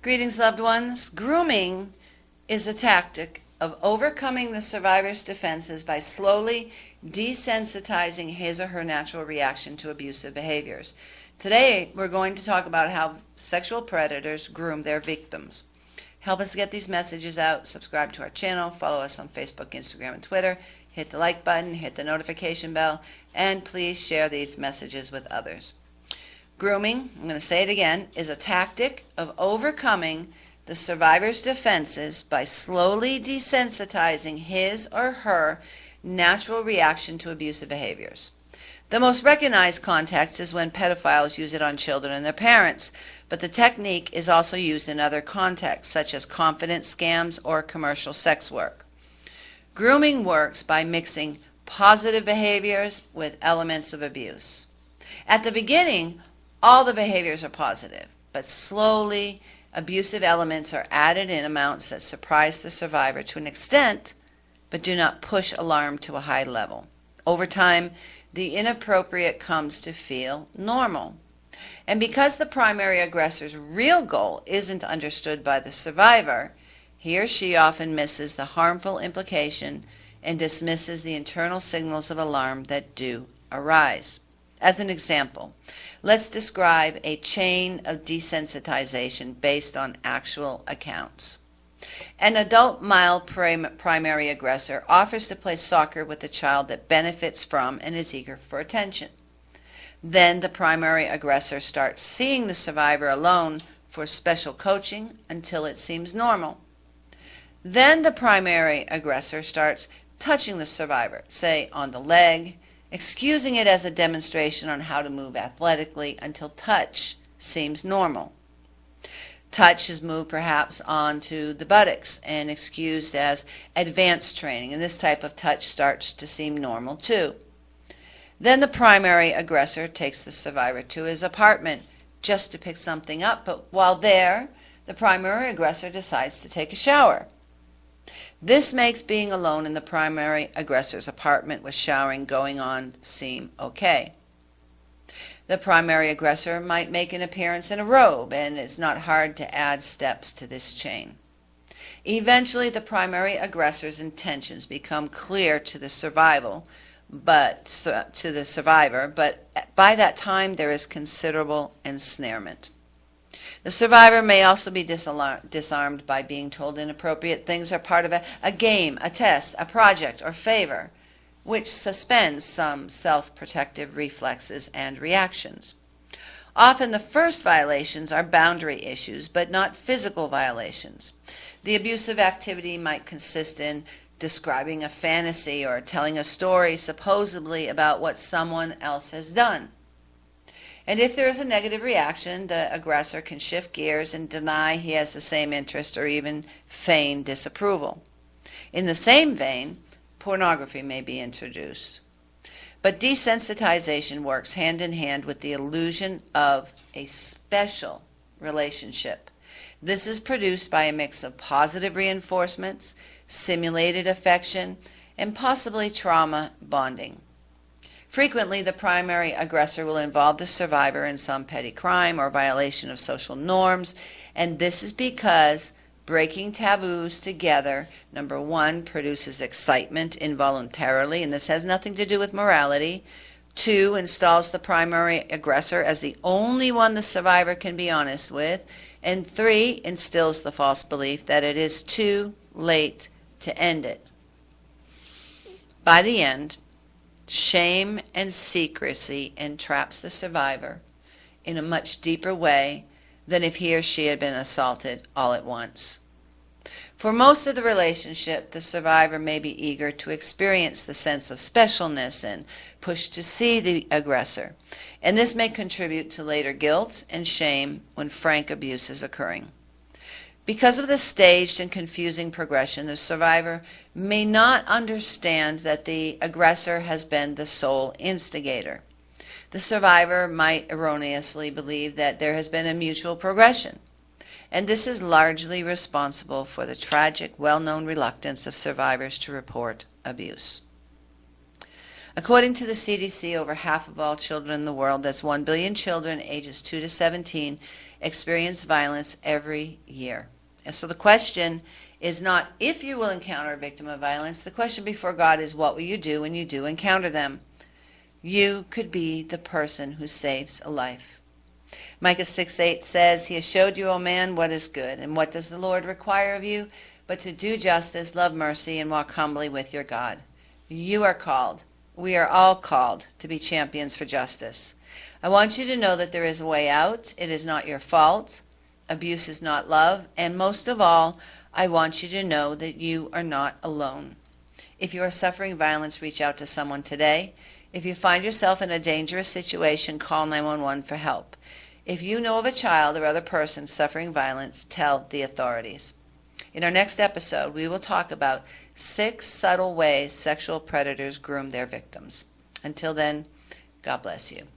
Greetings, loved ones. Grooming is a tactic of overcoming the survivor's defenses by slowly desensitizing his or her natural reaction to abusive behaviors. Today, we're going to talk about how sexual predators groom their victims. Help us get these messages out. Subscribe to our channel. Follow us on Facebook, Instagram, and Twitter. Hit the like button. Hit the notification bell. And please share these messages with others. Grooming, I'm going to say it again, is a tactic of overcoming the survivor's defenses by slowly desensitizing his or her natural reaction to abusive behaviors. The most recognized context is when pedophiles use it on children and their parents, but the technique is also used in other contexts, such as confidence scams or commercial sex work. Grooming works by mixing positive behaviors with elements of abuse. At the beginning, all the behaviors are positive, but slowly abusive elements are added in amounts that surprise the survivor to an extent, but do not push alarm to a high level. Over time, the inappropriate comes to feel normal. And because the primary aggressor's real goal isn't understood by the survivor, he or she often misses the harmful implication and dismisses the internal signals of alarm that do arise. As an example, let's describe a chain of desensitization based on actual accounts. An adult male primary aggressor offers to play soccer with a child that benefits from and is eager for attention. Then the primary aggressor starts seeing the survivor alone for special coaching until it seems normal. Then the primary aggressor starts touching the survivor, say on the leg, excusing it as a demonstration on how to move athletically until touch seems normal. Touch is moved perhaps onto the buttocks and excused as advanced training, and this type of touch starts to seem normal too. Then the primary aggressor takes the survivor to his apartment just to pick something up, but while there, the primary aggressor decides to take a shower. This makes being alone in the primary aggressor's apartment with showering going on seem okay. The primary aggressor might make an appearance in a robe, and it's not hard to add steps to this chain. Eventually, the primary aggressor's intentions become clear to the survivor, but by that time there is considerable ensnarement. The survivor may also be disarmed by being told inappropriate things are part of a game, a test, a project, or favor, which suspends some self-protective reflexes and reactions. Often the first violations are boundary issues, but not physical violations. The abusive activity might consist in describing a fantasy or telling a story supposedly about what someone else has done. And if there is a negative reaction, the aggressor can shift gears and deny he has the same interest or even feign disapproval. In the same vein, pornography may be introduced. But desensitization works hand in hand with the illusion of a special relationship. This is produced by a mix of positive reinforcements, simulated affection, and possibly trauma bonding. Frequently, the primary aggressor will involve the survivor in some petty crime or violation of social norms, and this is because breaking taboos together, number one, produces excitement involuntarily, and this has nothing to do with morality. Two, installs the primary aggressor as the only one the survivor can be honest with. And three, instills the false belief that it is too late to end it. By the end, shame and secrecy entraps the survivor in a much deeper way than if he or she had been assaulted all at once. For most of the relationship, the survivor may be eager to experience the sense of specialness and pushed to see the aggressor, and this may contribute to later guilt and shame when frank abuse is occurring. Because of the staged and confusing progression, the survivor may not understand that the aggressor has been the sole instigator. The survivor might erroneously believe that there has been a mutual progression, and this is largely responsible for the tragic, well-known reluctance of survivors to report abuse. According to the CDC, over half of all children in the world, that's 1 billion children ages 2 to 17, experience violence every year. And so the question is not if you will encounter a victim of violence. The question before God is, what will you do when you do encounter them? You could be the person who saves a life. Micah 6:8 says, He has showed you, O man, what is good. And what does the Lord require of you? But to do justice, love mercy, and walk humbly with your God. You are called. We are all called to be champions for justice. I want you to know that there is a way out. It is not your fault. Abuse is not love. And most of all, I want you to know that you are not alone. If you are suffering violence, reach out to someone today. If you find yourself in a dangerous situation, call 911 for help. If you know of a child or other person suffering violence, tell the authorities. In our next episode, we will talk about 6 subtle ways sexual predators groom their victims. Until then, God bless you.